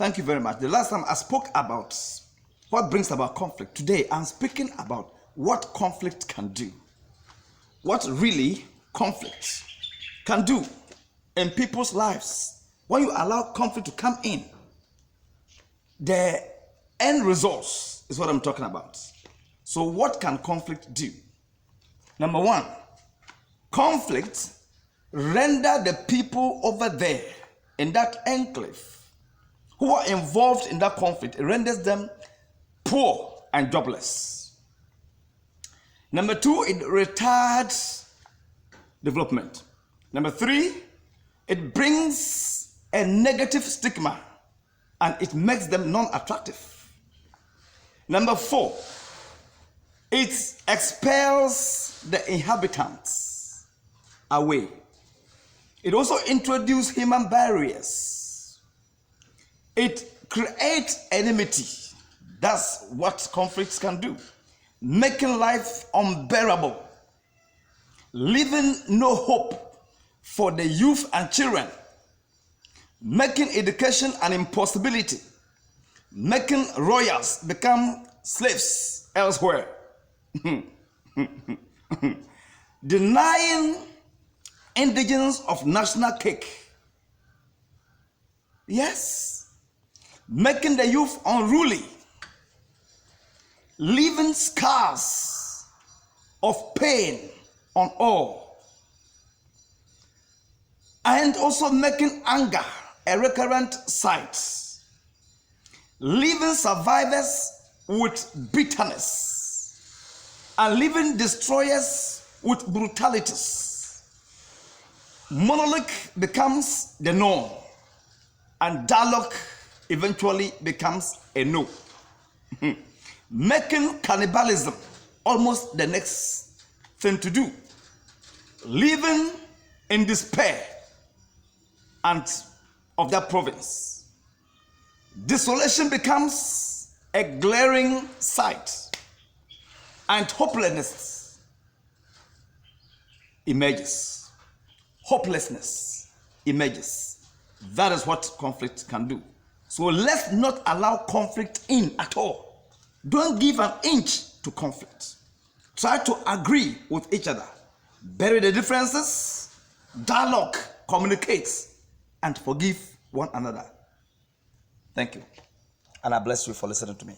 Thank you very much. The last time I spoke about what brings about conflict. Today I'm speaking about what conflict can do. What really conflict can do in people's lives. When you allow conflict to come in, the end result is what I'm talking about. So what can conflict do? Number one, conflict render the people over there in that enclave who are involved in that conflict, it renders them poor and jobless. Number two, it retards development. Number three, it brings a negative stigma and it makes them non-attractive. Number four, it expels the inhabitants away. It also introduces human barriers. It creates enmity. That's what conflicts can do. Making life unbearable. Leaving no hope for the youth and children. Making education an impossibility. Making royals become slaves elsewhere. Denying indigenous of national cake. Yes. Making the youth unruly. Leaving scars of pain on all. And also making anger a recurrent sight. Leaving survivors with bitterness. And leaving destroyers with brutalities. Monologue becomes the norm. And dialogue eventually becomes a no. Making cannibalism almost the next thing to do. Living in despair and of that province. Desolation becomes a glaring sight and hopelessness emerges. Hopelessness emerges. That is what conflict can do. So let's not allow conflict in at all. Don't give an inch to conflict. Try to agree with each other. Bury the differences, dialogue, communicate, and forgive one another. Thank you. And I bless you for listening to me.